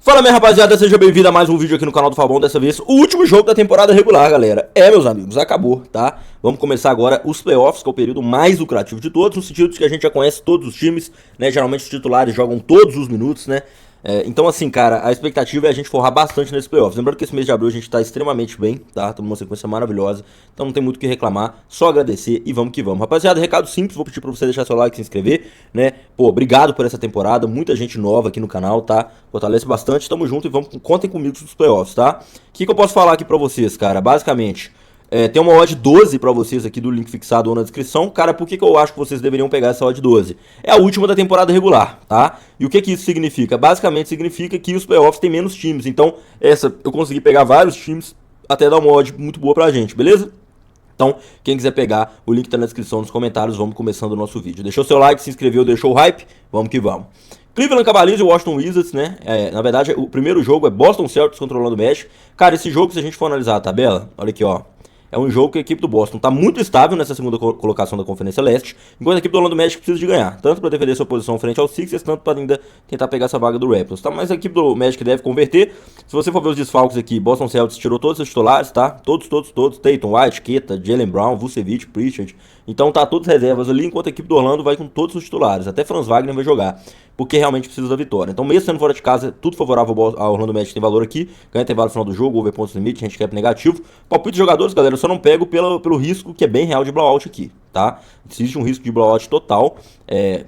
Fala minha rapaziada, seja bem-vindo a mais um vídeo aqui no canal do Fabão. Dessa vez, o último jogo da temporada regular, galera. Meus amigos, acabou, tá? Vamos começar agora os playoffs, que é o período mais lucrativo de todos, no sentido de que a gente já conhece todos os times, né? Geralmente os titulares jogam todos os minutos, né? Então assim, cara, a expectativa é a gente forrar bastante nesses playoffs. Lembrando que esse mês de abril a gente tá extremamente bem, tá? Estamos numa sequência maravilhosa, então não tem muito o que reclamar, só agradecer e vamos que vamos. Rapaziada, recado simples, vou pedir pra você deixar seu like, se inscrever, né? Pô, obrigado por essa temporada, muita gente nova aqui no canal, tá? Fortalece bastante, tamo junto e contem comigo nos playoffs, tá? O que eu posso falar aqui pra vocês, cara? Basicamente, tem uma odd 12 pra vocês aqui do link fixado ou na descrição. Cara, por que eu acho que vocês deveriam pegar essa odd 12? É a última da temporada regular, tá? E o que isso significa? Basicamente significa que os playoffs tem menos times. Então, eu consegui pegar vários times, até dar uma odd muito boa pra gente, beleza? Então, quem quiser pegar, o link tá na descrição, nos comentários. Vamos começando o nosso vídeo. Deixou seu like, se inscreveu, deixou o hype? Vamos que vamos. Cleveland Cavaliers e Washington Wizards, né? Na verdade, o primeiro jogo é Boston Celtics controlando o Magic. Cara, esse jogo, se a gente for analisar a tabela, olha aqui, ó. É um jogo que a equipe do Boston está muito estável nessa segunda colocação da Conferência Leste, enquanto a equipe do Orlando Magic precisa de ganhar, tanto para defender sua posição frente aos Sixers, tanto para ainda tentar pegar essa vaga do Raptors, tá? Mas a equipe do Magic deve converter. Se você for ver os desfalques aqui, Boston Celtics tirou todos os titulares, tá? Todos. Tatum, White, Keta, Jaylen Brown, Vucevic, Pritchard. Então tá todos reservas ali, enquanto a equipe do Orlando vai com todos os titulares. Até Franz Wagner vai jogar, porque realmente precisa da vitória. Então, mesmo sendo fora de casa, tudo favorável ao Orlando Magic tem valor aqui. Ganha intervalo no final do jogo, over pontos limite, handicap negativo. Palpite de jogadores, galera, eu só não pego pelo risco que é bem real de blowout aqui, tá? Existe um risco de blowout total.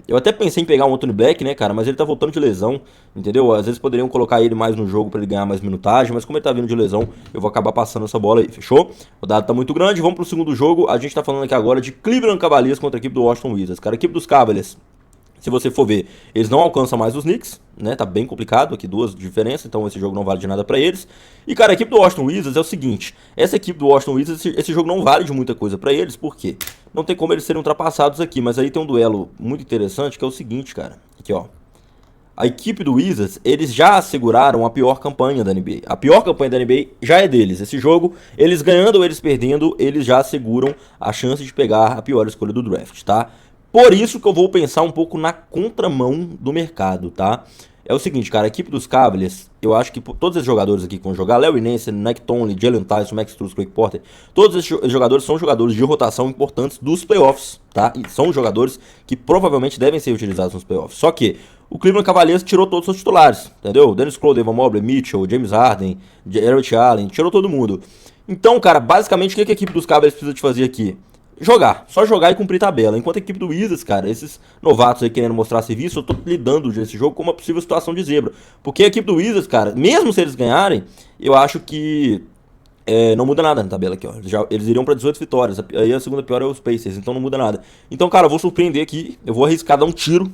Eu até pensei em pegar o Anthony Black, né, cara, mas ele tá voltando de lesão, entendeu? Às vezes poderiam colocar ele mais no jogo pra ele ganhar mais minutagem, mas como ele tá vindo de lesão, eu vou acabar passando essa bola aí, fechou? O dado tá muito grande, vamos pro segundo jogo. A gente tá falando aqui agora de Cleveland Cavaliers contra a equipe do Washington Wizards. Cara, a equipe dos Cavaliers, se você for ver, eles não alcançam mais os Knicks, né? Tá bem complicado aqui, duas diferenças, então esse jogo não vale de nada pra eles. E, cara, a equipe do Washington Wizards é o seguinte, essa equipe do Washington Wizards, esse jogo não vale de muita coisa pra eles, por quê? Não tem como eles serem ultrapassados aqui, mas aí tem um duelo muito interessante que é o seguinte, cara. Aqui, ó. A equipe do Wizards, eles já asseguraram a pior campanha da NBA. A pior campanha da NBA já é deles. Esse jogo, eles ganhando ou eles perdendo, eles já asseguram a chance de pegar a pior escolha do draft, tá? Por isso que eu vou pensar um pouco na contramão do mercado, tá? É o seguinte, cara, a equipe dos Cavaliers, eu acho que todos esses jogadores aqui que vão jogar, Larry Nance, Mike Conley, Jalen Tyson, Max Strus, Craig Porter, todos esses jogadores são jogadores de rotação importantes dos playoffs, tá? E são jogadores que provavelmente devem ser utilizados nos playoffs. Só que o Cleveland Cavaliers tirou todos os seus titulares, entendeu? Dennis Schroeder, Evan Mobley, Mitchell, James Harden, Jarrett Allen, tirou todo mundo. Então, cara, basicamente o que a equipe dos Cavaliers precisa de fazer aqui? Jogar, só jogar e cumprir tabela. Enquanto a equipe do Wizards, cara, esses novatos aí querendo mostrar serviço, eu tô lidando nesse jogo com uma possível situação de zebra. Porque a equipe do Wizards, cara, mesmo se eles ganharem, eu acho que não muda nada na tabela aqui, ó. Eles iriam pra 18 vitórias, aí a segunda pior é os Pacers, então não muda nada. Então, cara, eu vou surpreender aqui, eu vou arriscar dar um tiro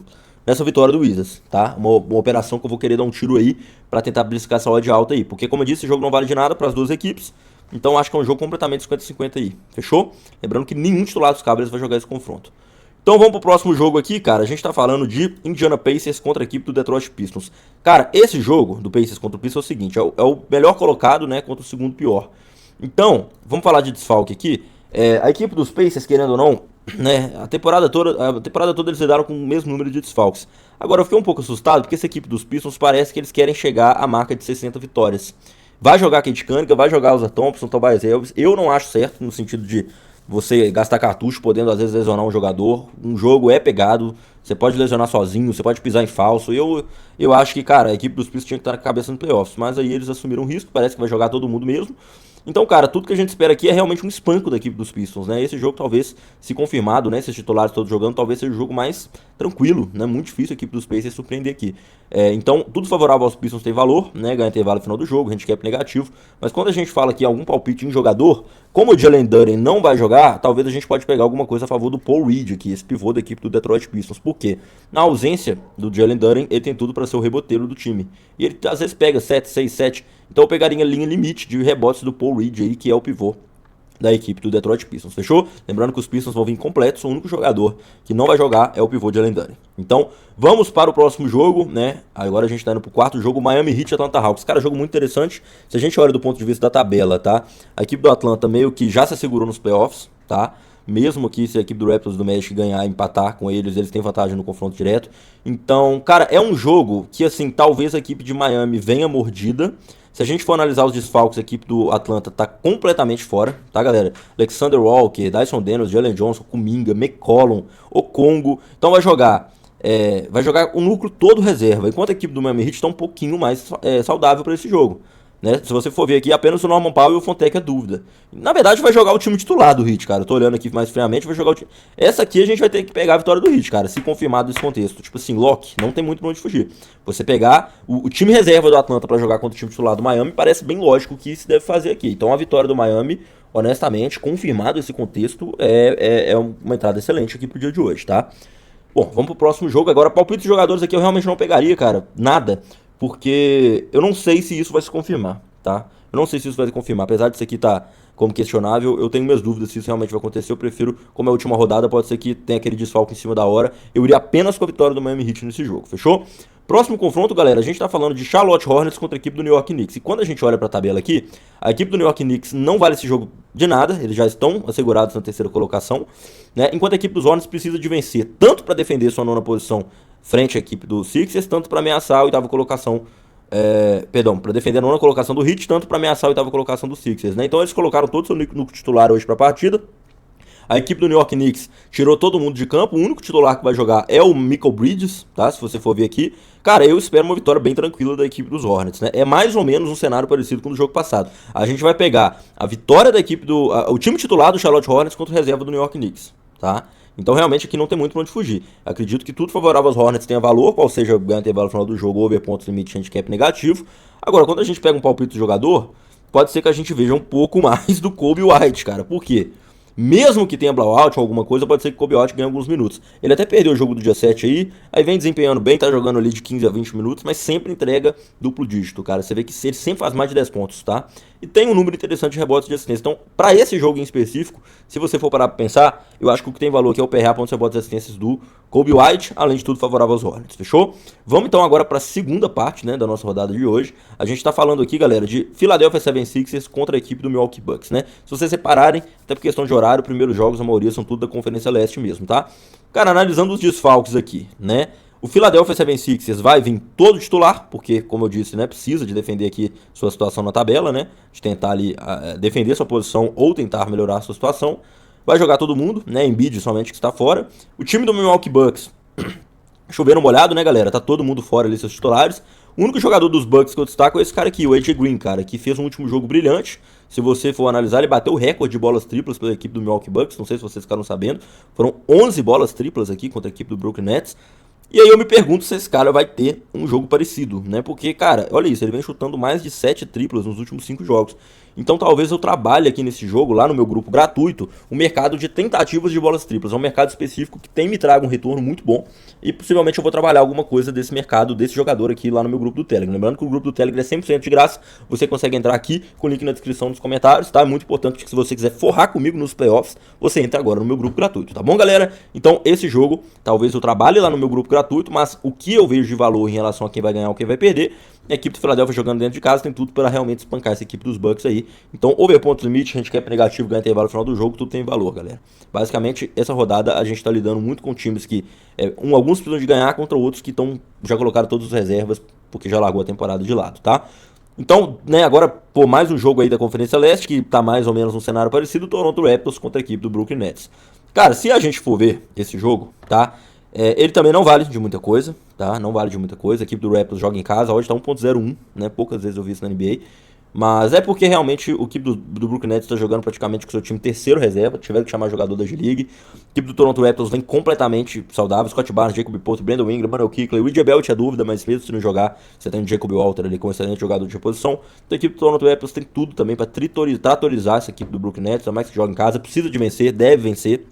nessa vitória do Wizards, tá? Uma operação que eu vou querer dar um tiro aí pra tentar beliscar essa odd alta aí. Porque, como eu disse, esse jogo não vale de nada pras duas equipes. Então acho que é um jogo completamente 50-50 aí, fechou? Lembrando que nenhum titular dos Cavaliers vai jogar esse confronto. Então vamos pro próximo jogo aqui, cara. A gente tá falando de Indiana Pacers contra a equipe do Detroit Pistons. Cara, esse jogo do Pacers contra o Pistons é o seguinte, é o melhor colocado, né, contra o segundo pior. Então, vamos falar de desfalque aqui. A equipe dos Pacers, querendo ou não, né, a temporada toda eles lidaram com o mesmo número de desfalques. Agora eu fiquei um pouco assustado porque essa equipe dos Pistons parece que eles querem chegar à marca de 60 vitórias. Vai jogar Cade Cunningham, vai jogar Oscar Thompson, Tobias Harris. Eu não acho certo no sentido de você gastar cartucho podendo às vezes lesionar um jogador. Um jogo é pegado, você pode lesionar sozinho, você pode pisar em falso. Eu acho que, cara, a equipe dos Pistons tinha que estar na cabeça no playoffs. Mas aí eles assumiram o risco, parece que vai jogar todo mundo mesmo. Então, cara, tudo que a gente espera aqui é realmente um espanco da equipe dos Pistons, né? Esse jogo talvez, se confirmado, né, esses titulares todos jogando, talvez seja o jogo mais tranquilo, né? Muito difícil a equipe dos Pacers surpreender aqui. Então, tudo favorável aos Pistons tem valor, né? Ganha intervalo no final do jogo, handicap negativo. Mas quando a gente fala aqui algum palpite em jogador, como o Jalen Duren não vai jogar, talvez a gente pode pegar alguma coisa a favor do Paul Reed aqui, esse pivô da equipe do Detroit Pistons. Por quê? Na ausência do Jalen Duren, ele tem tudo para ser o reboteiro do time. E ele às vezes pega 7, 6, 7. Então eu pegaria a linha limite de rebotes do Paul Reed aí, que é o pivô da equipe do Detroit Pistons, fechou? Lembrando que os Pistons vão vir completos, o único jogador que não vai jogar é o pivô de Jalen Duren. Então, vamos para o próximo jogo, né? Agora a gente tá indo pro quarto jogo, Miami Heat e Atlanta Hawks. Cara, jogo muito interessante, se a gente olha do ponto de vista da tabela, tá? A equipe do Atlanta meio que já se assegurou nos playoffs, tá? Mesmo aqui, se a equipe do Raptors do Magic ganhar, empatar com eles, eles têm vantagem no confronto direto. Então, cara, é um jogo que, assim, talvez a equipe de Miami venha mordida. Se a gente for analisar os desfalques, a equipe do Atlanta tá completamente fora, tá, galera? Alexander Walker, Dyson Daniels, Jalen Johnson, Kuminga, McCollum, Okongo. Então vai jogar o núcleo todo reserva, enquanto a equipe do Miami Heat está um pouquinho mais saudável para esse jogo. Né? Se você for ver aqui, apenas o Norman Powell e o Fontec é dúvida. Na verdade, vai jogar o time titular do Heat, cara. Eu tô olhando aqui mais friamente, vai jogar o time. Essa aqui a gente vai ter que pegar a vitória do Heat, cara, se confirmado esse contexto. Tipo assim, lock, não tem muito pra onde fugir. Você pegar o time reserva do Atlanta pra jogar contra o time titular do Miami, parece bem lógico que se deve fazer aqui. Então a vitória do Miami, honestamente, confirmado esse contexto, é uma entrada excelente aqui pro dia de hoje, tá? Bom, vamos pro próximo jogo. Agora, palpite de jogadores aqui eu realmente não pegaria, cara. Nada. Porque eu não sei se isso vai se confirmar, tá? Eu não sei se isso vai se confirmar. Apesar disso aqui tá como questionável, eu tenho minhas dúvidas se isso realmente vai acontecer. Eu prefiro, como é a última rodada, pode ser que tenha aquele desfalque em cima da hora. Eu iria apenas com a vitória do Miami Heat nesse jogo, fechou? Próximo confronto, galera, a gente tá falando de Charlotte Hornets contra a equipe do New York Knicks. E quando a gente olha pra tabela aqui, a equipe do New York Knicks não vale esse jogo de nada, eles já estão assegurados na terceira colocação, né? Enquanto a equipe dos Hornets precisa de vencer, tanto para defender sua nona posição frente à equipe do Sixers, tanto para ameaçar a oitava colocação, para defender a nona colocação do Heat, tanto para ameaçar a oitava colocação do Sixers, né? Então eles colocaram todo o seu núcleo titular hoje para a partida. A equipe do New York Knicks tirou todo mundo de campo. O único titular que vai jogar é o Michael Bridges, tá? Se você for ver aqui. Cara, eu espero uma vitória bem tranquila da equipe dos Hornets, né? É mais ou menos um cenário parecido com o do jogo passado. A gente vai pegar a vitória da equipe o time titular do Charlotte Hornets contra o reserva do New York Knicks, tá? Então realmente aqui não tem muito pra onde fugir. Acredito que tudo favorável aos Hornets tenha valor, qual seja ganho intervalo no final do jogo, over pontos, limite, handicap negativo. Agora, quando a gente pega um palpite do jogador, pode ser que a gente veja um pouco mais do Kobe White, cara. Por quê? Mesmo que tenha blowout ou alguma coisa, pode ser que o Kobe White ganhe alguns minutos. Ele até perdeu o jogo do dia 7 aí vem desempenhando bem, tá jogando ali de 15 a 20 minutos, mas sempre entrega duplo dígito, cara. Você vê que ele sempre faz mais de 10 pontos, tá? E tem um número interessante de rebotes de assistência. Então, pra esse jogo em específico, se você for parar pra pensar, eu acho que o que tem valor aqui é o PRA, pontos, rebotes e assistências do Kobe White, além de tudo favorável aos Hornets, fechou? Vamos então agora pra segunda parte, né, da nossa rodada de hoje. A gente tá falando aqui, galera, de Philadelphia 76ers contra a equipe do Milwaukee Bucks, né? Se vocês separarem, até por questão de horário, primeiros jogos, a maioria são tudo da Conferência Leste mesmo, tá? Cara, analisando os desfalques aqui, né? O Philadelphia 76ers vai vir todo titular, porque, como eu disse, né, precisa de defender aqui sua situação na tabela, né? De tentar ali defender sua posição ou tentar melhorar a sua situação. Vai jogar todo mundo, né? Embiid somente que está fora. O time do Milwaukee Bucks, chovendo molhado, né, galera? Tá todo mundo fora ali, seus titulares. O único jogador dos Bucks que eu destaco é esse cara aqui, o AJ Green, cara, que fez um último jogo brilhante. Se você for analisar, ele bateu o recorde de bolas triplas pela equipe do Milwaukee Bucks. Não sei se vocês ficaram sabendo. Foram 11 bolas triplas aqui contra a equipe do Brooklyn Nets. E aí eu me pergunto se esse cara vai ter um jogo parecido, né? Porque, cara, olha isso, ele vem chutando mais de 7 triplas nos últimos 5 jogos. Então talvez eu trabalhe aqui nesse jogo, lá no meu grupo gratuito, o mercado de tentativas de bolas triplas. É um mercado específico que tem me trago um retorno muito bom. E possivelmente eu vou trabalhar alguma coisa desse mercado, desse jogador aqui lá no meu grupo do Telegram. Lembrando que o grupo do Telegram é 100% de graça. Você consegue entrar aqui com o link na descrição dos comentários, tá? É muito importante que se você quiser forrar comigo nos playoffs, você entra agora no meu grupo gratuito, tá bom, galera? Então esse jogo, talvez eu trabalhe lá no meu grupo gratuito, mas o que eu vejo de valor em relação a quem vai ganhar ou quem vai perder, a equipe do Philadelphia jogando dentro de casa tem tudo para realmente espancar essa equipe dos Bucks aí. Então, over pontos limite, handicap negativo, ganha intervalo no final do jogo, tudo tem valor, galera. Basicamente, essa rodada a gente tá lidando muito com times que alguns precisam de ganhar contra outros que já colocaram todas as reservas porque já largou a temporada de lado, tá? Então, né, agora, por mais um jogo aí da Conferência Leste, que tá mais ou menos um cenário parecido, Toronto Raptors contra a equipe do Brooklyn Nets. Cara, se a gente for ver esse jogo, tá? Ele também não vale de muita coisa, tá? Não vale de muita coisa. A equipe do Raptors joga em casa, hoje tá 1.01, né? Poucas vezes eu vi isso na NBA. Mas é porque realmente o equipe do Brooklyn Nets está jogando praticamente com seu time terceiro reserva. Tiveram que chamar jogador da G-League. A equipe do Toronto Raptors vem completamente saudável. Scott Barnes, Jacob Poeltl, Brandon Ingram, Manuel Quickley. O Ridge Bell tinha dúvida, mas mesmo se não jogar, você tem o Jacob Walter ali como excelente jogador de reposição. Então a equipe do Toronto Raptors tem tudo também para tratorizar essa equipe do Brooklyn Nets. Ainda mais que joga em casa, precisa de vencer, deve vencer.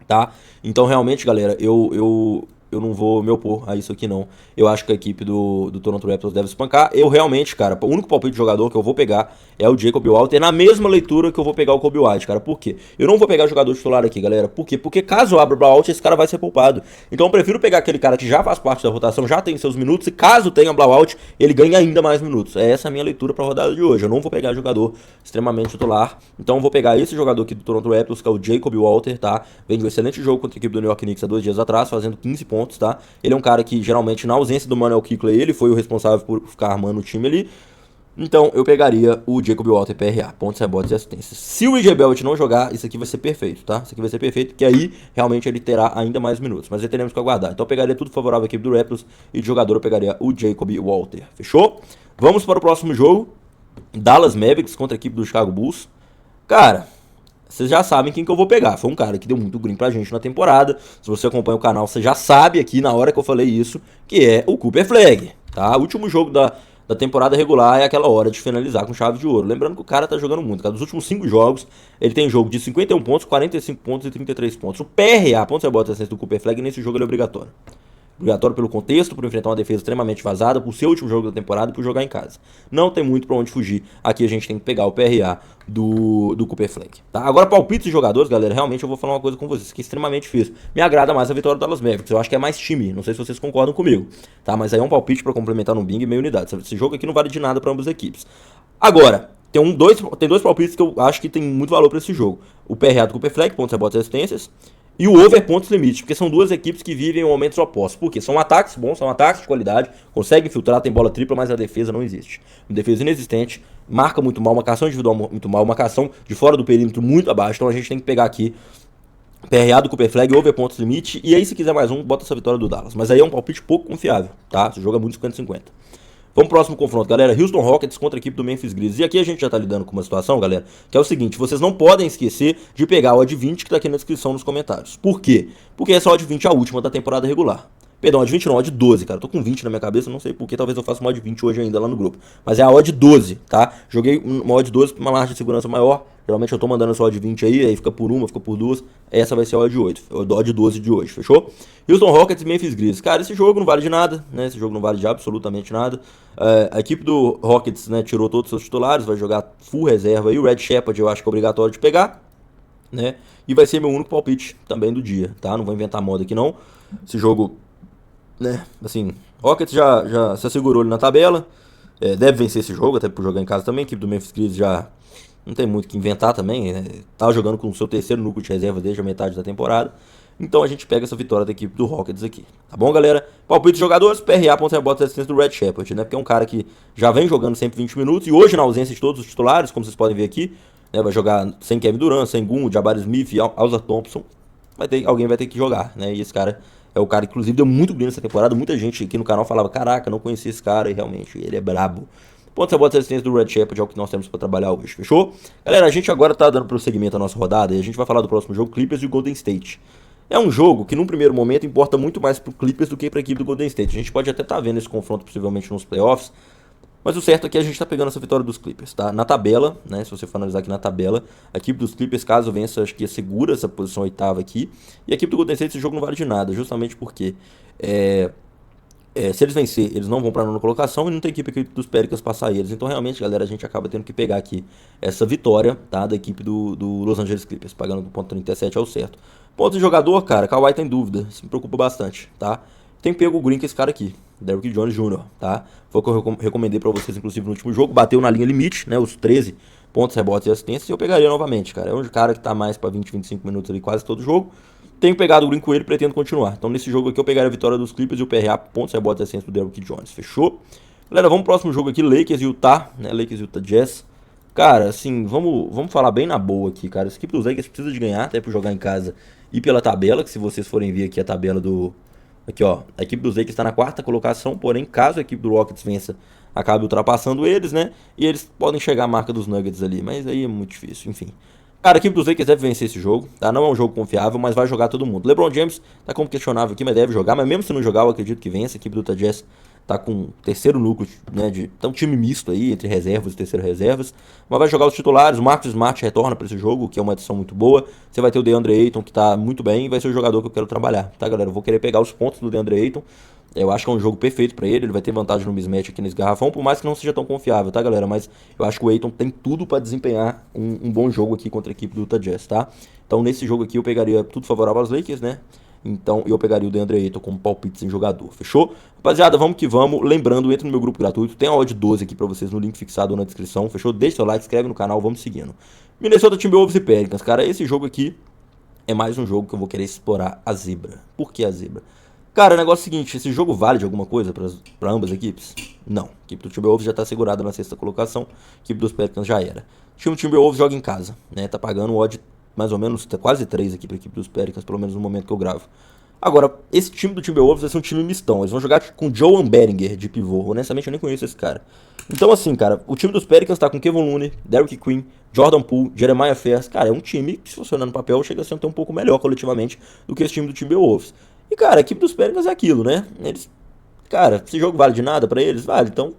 Tá? Então realmente, galera, eu eu não vou me opor a isso aqui não. Eu acho que a equipe do Toronto Raptors deve espancar. Eu realmente, cara, o único palpite de jogador que eu vou pegar é o Jacob Walter, na mesma leitura que eu vou pegar o Kobe White, cara. Por quê? Eu não vou pegar jogador titular aqui, galera. Por quê? Porque caso abra o blowout, esse cara vai ser poupado. Então eu prefiro pegar aquele cara que já faz parte da rotação, já tem seus minutos, e caso tenha blowout, ele ganha ainda mais minutos. É essa a minha leitura pra rodada de hoje. Eu não vou pegar jogador extremamente titular. Então eu vou pegar esse jogador aqui do Toronto Raptors, que é o Jacob Walter, tá? Vem de um excelente jogo contra a equipe do New York Knicks há 2 dias atrás, fazendo 15 pontos, tá? Ele é um cara que geralmente, na ausência do Manuel Quickley, ele foi o responsável por ficar armando o time ali. Então eu pegaria o Jacob Walter PRA, pontos, rebotes e assistências. Se o EJ Bellet não jogar, isso aqui vai ser perfeito, tá? Isso aqui vai ser perfeito, que aí realmente ele terá ainda mais minutos. Mas aí teremos que aguardar. Então eu pegaria tudo favorável à equipe do Raptors e de jogador eu pegaria o Jacob Walter. Fechou? Vamos para o próximo jogo. Dallas Mavericks contra a equipe do Chicago Bulls. Cara, vocês já sabem quem que eu vou pegar. Foi um cara que deu muito green pra gente na temporada. Se você acompanha o canal, você já sabe aqui na hora que eu falei isso, que é o Cooper Flagg, tá? O último jogo da temporada regular é aquela hora de finalizar com chave de ouro. Lembrando que o cara tá jogando muito, cara. Dos últimos 5 jogos, ele tem jogo de 51 pontos, 45 pontos e 33 pontos. O PRA, pontos e rebotes assistência do Cooper Flagg, nesse jogo ele é obrigatório. Obrigatório pelo contexto, por enfrentar uma defesa extremamente vazada, por ser o último jogo da temporada e por jogar em casa. Não tem muito pra onde fugir. Aqui a gente tem que pegar o PRA do Cooper Flagg. Tá? Agora, palpites de jogadores, galera, realmente eu vou falar uma coisa com vocês, que é extremamente difícil. Me agrada mais a vitória do Dallas Mavericks. Eu acho que é mais time. Não sei se vocês concordam comigo. Tá? Mas aí é um palpite pra complementar no Bing e meia unidade. Esse jogo aqui não vale de nada pra ambas as equipes. Agora, tem dois palpites que eu acho que tem muito valor pra esse jogo. O PRA do Cooper Flagg, pontos, rebotes e assistências. E o over pontos limite, porque são duas equipes que vivem em momentos opostos. Por quê? São ataques bons, são ataques de qualidade, conseguem filtrar, tem bola tripla, mas a defesa não existe. Uma defesa inexistente, marca muito mal, marcação individual muito mal, marcação de fora do perímetro muito abaixo. Então a gente tem que pegar aqui PRA do Cooper Flagg, over pontos limite. E aí, se quiser mais um, bota essa vitória do Dallas. Mas aí é um palpite pouco confiável, tá? Esse jogo é muito 50-50. Vamos pro próximo confronto, galera. Houston Rockets contra a equipe do Memphis Grizzlies. E aqui a gente já tá lidando com uma situação, galera, que é o seguinte: vocês não podem esquecer de pegar a odd 20 que tá aqui na descrição nos comentários. Por quê? Porque essa odd 20 é a última da temporada regular. Perdão, odd 20 não, odd 12, cara. Eu tô com 20 na minha cabeça, não sei porquê, talvez eu faça uma odd 20 hoje ainda lá no grupo. Mas é a odd 12, tá? Joguei uma odd 12 pra uma margem de segurança maior. Geralmente eu tô mandando essa odd 20 aí fica por uma, fica por duas. Essa vai ser a odd 8, a odd 12 de hoje, fechou? Houston Rockets e Memphis Grizzlies. Cara, esse jogo não vale de nada, né? Esse jogo não vale de absolutamente nada. A equipe do Rockets, né, tirou todos os seus titulares, vai jogar full reserva. E o Red Shepard eu acho que é obrigatório de pegar, né? E vai ser meu único palpite também do dia, tá? Não vou inventar moda aqui não. Esse jogo, né, assim, Rockets já se assegurou ali na tabela. Deve vencer esse jogo, até por jogar em casa também. A equipe do Memphis Grizzlies já não tem muito o que inventar também, né? Tá jogando com o seu terceiro núcleo de reserva desde a metade da temporada. Então a gente pega essa vitória da equipe do Rockets aqui. Tá bom, galera? Palpite de jogadores, PRA, pontos e rebotes e assistência do Red Shepard, né? Porque é um cara que já vem jogando sempre 20 minutos. E hoje, na ausência de todos os titulares, como vocês podem ver aqui, né, vai jogar sem Kevin Durant, sem Gun, Jabari Smith e Alza Thompson. Alguém vai ter que jogar, né? E esse cara é o cara que, inclusive, deu muito bem nessa temporada. Muita gente aqui no canal falava: caraca, não conhecia esse cara. E realmente, ele é brabo. Pontos e rebotes e assistência do Red Shepard é o que nós temos para trabalhar hoje, fechou? Galera, a gente agora tá dando prosseguimento à nossa rodada e a gente vai falar do próximo jogo, Clippers e o Golden State. É um jogo que, num primeiro momento, importa muito mais pro Clippers do que pra equipe do Golden State. A gente pode até estar vendo esse confronto possivelmente nos playoffs, mas o certo é que a gente tá pegando essa vitória dos Clippers, tá? Na tabela, né, se você for analisar aqui na tabela, a equipe dos Clippers, caso vença, acho que assegura essa posição oitava aqui. E a equipe do Golden State, esse jogo não vale de nada, justamente porque se eles vencer, eles não vão pra nona colocação e não tem equipe dos Pelicans passar eles. Então, realmente, galera, a gente acaba tendo que pegar aqui essa vitória, tá, da equipe do Los Angeles Clippers, pagando do ponto 37 ao certo. Ponto de jogador, cara, Kawhi tem dúvida, isso me preocupa bastante, tá? Tem pego o green com esse cara aqui, Derrick Jones Jr., tá? Foi o que eu recomendei pra vocês, inclusive, no último jogo, bateu na linha limite, né, os 13 pontos, rebotes e assistências, e eu pegaria novamente, cara. É um cara que tá mais pra 20, 25 minutos ali quase todo jogo. Tenho pegado o green com ele e pretendo continuar. Então, nesse jogo aqui, eu pegaria a vitória dos Clippers e o PRA, pontos, rebotes e assistências do Derrick Jones, fechou? Galera, vamos pro próximo jogo aqui, Lakers e Utah, né, Lakers e Utah Jazz. Cara, assim, vamos falar bem na boa aqui, cara. Essa equipe dos Lakers precisa de ganhar, até por jogar em casa e pela tabela, que se vocês forem ver aqui a tabela do... Aqui, ó, a equipe dos Lakers está na 4ª colocação, porém, caso a equipe do Rockets vença, acabe ultrapassando eles, né? E eles podem chegar à marca dos Nuggets ali, mas aí é muito difícil, enfim. Cara, a equipe dos Lakers deve vencer esse jogo, tá? Não é um jogo confiável, mas vai jogar todo mundo. LeBron James tá como questionável aqui, mas deve jogar. Mas mesmo se não jogar, eu acredito que vença. A equipe do Utah Jazz tá com terceiro núcleo, né, tá um time misto aí, entre reservas e terceiro reservas, mas vai jogar os titulares. O Marcus Smart retorna para esse jogo, que é uma adição muito boa. Você vai ter o DeAndre Ayton, que tá muito bem, e vai ser o jogador que eu quero trabalhar, tá, galera? Eu vou querer pegar os pontos do DeAndre Ayton. Eu acho que é um jogo perfeito pra ele vai ter vantagem no mismatch aqui nesse garrafão, por mais que não seja tão confiável, tá, galera? Mas eu acho que o Ayton tem tudo pra desempenhar um bom jogo aqui contra a equipe do Utah Jazz, tá? Então nesse jogo aqui eu pegaria tudo favorável aos Lakers, né? Então eu pegaria o DeAndre Ayton como palpite sem jogador, fechou? Rapaziada, vamos que vamos. Lembrando, entra no meu grupo gratuito, tem a odd 12 aqui pra vocês no link fixado na descrição, fechou? Deixa seu like, inscreve no canal, vamos seguindo. Minnesota Timberwolves e Pelicans, cara, esse jogo aqui é mais um jogo que eu vou querer explorar a zebra. Por que a zebra? Cara, o negócio é o seguinte, esse jogo vale de alguma coisa pra ambas equipes? Não. A equipe do Timberwolves já tá segurada na sexta colocação, a equipe dos Pelicans já era. O time do Timberwolves joga em casa, né? Tá pagando o odd mais ou menos, quase 3 aqui pra equipe dos Pelicans, pelo menos no momento que eu gravo. Agora, esse time do Timberwolves vai ser um time mistão. Eles vão jogar com Joe Bellinger de pivô. Honestamente, eu nem conheço esse cara. Então, assim, cara, o time dos Pelicans tá com Kevin Looney, Derrick Queen, Jordan Poole, Jeremiah Ferris. Cara, é um time que, se você olhar no papel, chega a ser até um pouco melhor coletivamente do que esse time do Timberwolves. E, cara, a equipe dos Pelicans é aquilo, né? Eles, cara, esse jogo vale de nada pra eles? Vale. Então,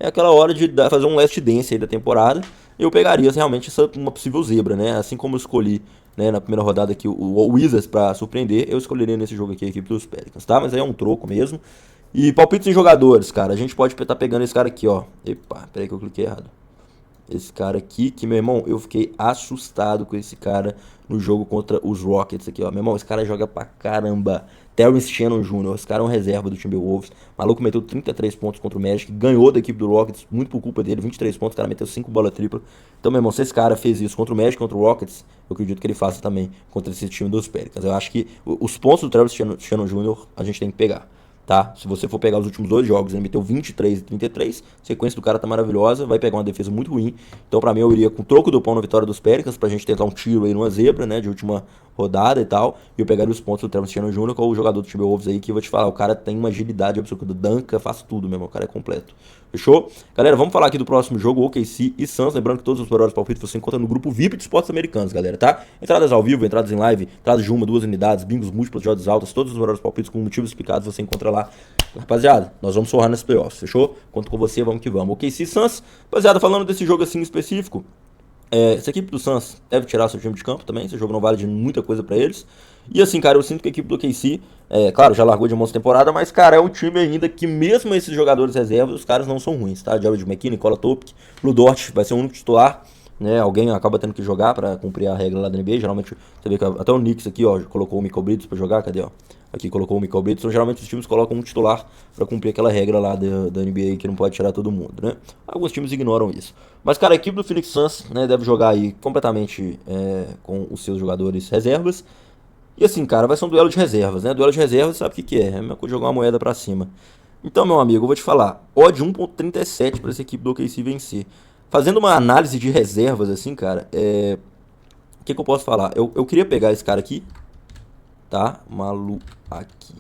é aquela hora de fazer um last dance aí da temporada. Eu pegaria realmente uma possível zebra, né? Assim como eu escolhi, né, na primeira rodada aqui o Wizards pra surpreender, eu escolheria nesse jogo aqui a equipe dos Pelicans, tá? Mas aí é um troco mesmo. E palpites em jogadores, cara. A gente pode estar pegando esse cara aqui, ó. Epa, peraí que eu cliquei errado. Esse cara aqui, que, meu irmão, eu fiquei assustado com esse cara no jogo contra os Rockets aqui, ó. Meu irmão, esse cara joga pra caramba. Terrence Shannon Jr., esse cara é um reserva do Timberwolves. O maluco meteu 33 pontos contra o Magic, ganhou da equipe do Rockets, muito por culpa dele, 23 pontos, o cara meteu 5 bolas tripla. Então, meu irmão, se esse cara fez isso contra o Magic, contra o Rockets, eu acredito que ele faça também contra esse time dos Pelicans. Eu acho que os pontos do Terrence Shannon Jr. a gente tem que pegar. Tá? Se você for pegar os últimos 2 jogos, ele meteu 23 e 33, a sequência do cara tá maravilhosa, vai pegar uma defesa muito ruim. Então, pra mim, eu iria com o troco do pão na vitória dos Pelicans, pra gente tentar um tiro aí numa zebra, né, de última rodada e tal. E eu pegaria os pontos do Terrence Shannon Jr., que é o jogador do Timberwolves aí, que eu vou te falar, o cara tem uma agilidade absurda, danca, faz tudo mesmo, o cara é completo. Fechou? Galera, vamos falar aqui do próximo jogo, OKC e Suns. Lembrando que todos os melhores palpites você encontra no grupo VIP de esportes americanos, galera, tá? Entradas ao vivo, entradas em live, entradas de 1, 2 unidades, bingos múltiplos de odds altas, todos os melhores palpites com motivos explicados você encontra lá. Rapaziada, nós vamos sorrar nesse playoffs, fechou? Conto com você, vamos que vamos. OKC Suns, rapaziada, falando desse jogo assim específico, essa equipe do Suns deve tirar seu time de campo também, esse jogo não vale de muita coisa pra eles. E assim, cara, eu sinto que a equipe do OKC, claro, já largou de mão essa temporada, mas, cara, é um time ainda que mesmo esses jogadores reservas, os caras não são ruins, tá? Jared McKinney, Nikola Topic, Lu Dort vai ser o único titular, né? Alguém acaba tendo que jogar pra cumprir a regra lá da NBA, geralmente, você vê que até o Knicks aqui, ó, colocou o Michael Bridges pra jogar, cadê, ó? Aqui colocou o Michael Bridges, então geralmente os times colocam um titular pra cumprir aquela regra lá da NBA que não pode tirar todo mundo, né? Alguns times ignoram isso. Mas, cara, a equipe do Phoenix Suns, né, deve jogar aí completamente com os seus jogadores reservas. E assim, cara, vai ser um duelo de reservas, né? Duelo de reservas, sabe o que é? É a mesma coisa de jogar uma moeda pra cima. Então, meu amigo, eu vou te falar. Odd 1.37 pra essa equipe do OKC vencer. Fazendo uma análise de reservas, assim, cara, o que eu posso falar? Eu queria pegar esse cara aqui, tá? Aqui.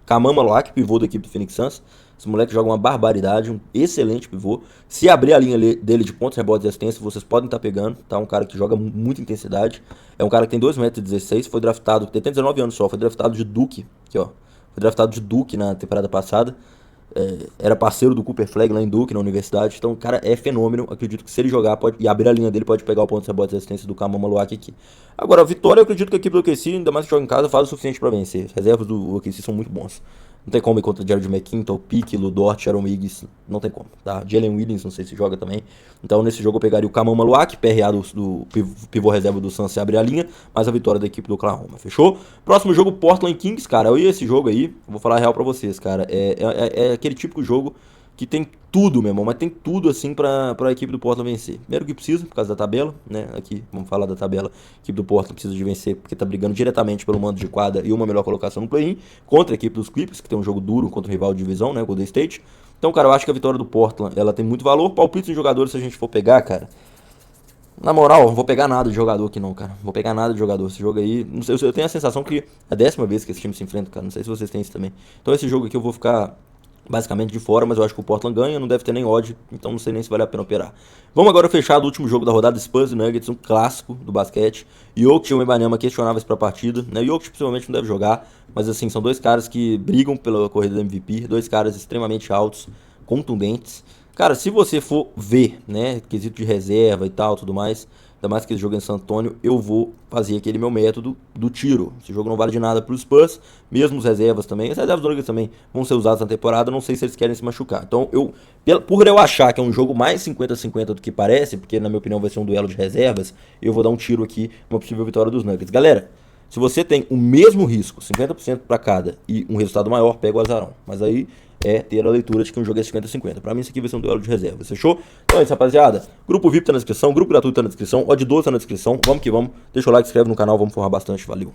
Kaman Maluak, pivô da equipe do Phoenix Suns. Esse moleque joga uma barbaridade, um excelente pivô. Se abrir a linha dele de pontos, rebotes e assistência, vocês podem estar pegando, tá? Um cara que joga muita intensidade. É um cara que tem 2,16 m, foi draftado, tem 19 anos só, foi draftado de Duke, aqui ó. Foi draftado de Duke na temporada passada. Era parceiro do Cooper Flag lá em Duke, na universidade. Então o cara é fenômeno. Acredito que se ele jogar e abrir a linha dele, pode pegar o ponto de rebote e assistência do Kaman Maluak aqui. Agora, a vitória, eu acredito que a equipe do OKC, ainda mais que joga em casa, faz o suficiente pra vencer. As reservas do OKC são muito bons. Não tem como ir contra Jared McKinney, Pique, Lu Dort, Aaron Higgs, não tem como, tá? Jalen Williams, não sei se joga também. Então nesse jogo eu pegaria o Kaman Maluak, PRA do pivô reserva do Suns se abrir a linha, mas a vitória da equipe do Oklahoma, fechou? Próximo jogo, Portland Kings, cara, eu ia esse jogo aí, vou falar a real pra vocês, cara, é aquele típico jogo que tem tudo, meu irmão, mas tem tudo assim pra equipe do Portland vencer. Primeiro que precisa, por causa da tabela, né? Aqui, vamos falar da tabela. A equipe do Portland precisa de vencer porque tá brigando diretamente pelo mando de quadra e uma melhor colocação no play-in contra a equipe dos Clippers, que tem um jogo duro contra o rival de divisão, né? O Golden State. Então, cara, eu acho que a vitória do Portland, ela tem muito valor. Palpites de jogadores, se a gente for pegar, cara, na moral, não vou pegar nada de jogador aqui não, cara. Não vou pegar nada de jogador. Esse jogo aí, não sei, eu tenho a sensação que é a 10ª vez que esse time se enfrenta, cara. Não sei se vocês têm isso também. Então esse jogo aqui eu vou ficar basicamente de fora, mas eu acho que o Portland ganha, não deve ter nem odd, então não sei nem se vale a pena operar. Vamos agora fechar do último jogo da rodada, Spurs e Nuggets, um clássico do basquete. Jokic e o Wembanyama questionáveis pra partida, né? Jokic possivelmente não deve jogar, mas assim, são dois caras que brigam pela corrida do MVP, dois caras extremamente altos, contundentes. Cara, se você for ver, né, quesito de reserva e tal, tudo mais, ainda mais que esse jogo é em San Antonio, eu vou fazer aquele meu método do tiro. Esse jogo não vale de nada para os Spurs, mesmo os reservas também. As reservas do Nuggets também vão ser usadas na temporada, não sei se eles querem se machucar. Então, por eu achar que é um jogo mais 50-50 do que parece, porque na minha opinião vai ser um duelo de reservas, eu vou dar um tiro aqui, uma possível vitória dos Nuggets. Galera, se você tem o mesmo risco, 50% para cada, e um resultado maior, pega o azarão. Mas aí é ter a leitura de que um jogo é 50-50. Pra mim isso aqui vai ser um duelo de reservas, fechou? Então é isso, rapaziada. Grupo VIP tá na descrição, grupo gratuito tá na descrição, odd 12 tá na descrição. Vamos que vamos. Deixa o like, se inscreve no canal, vamos forrar bastante. Valeu.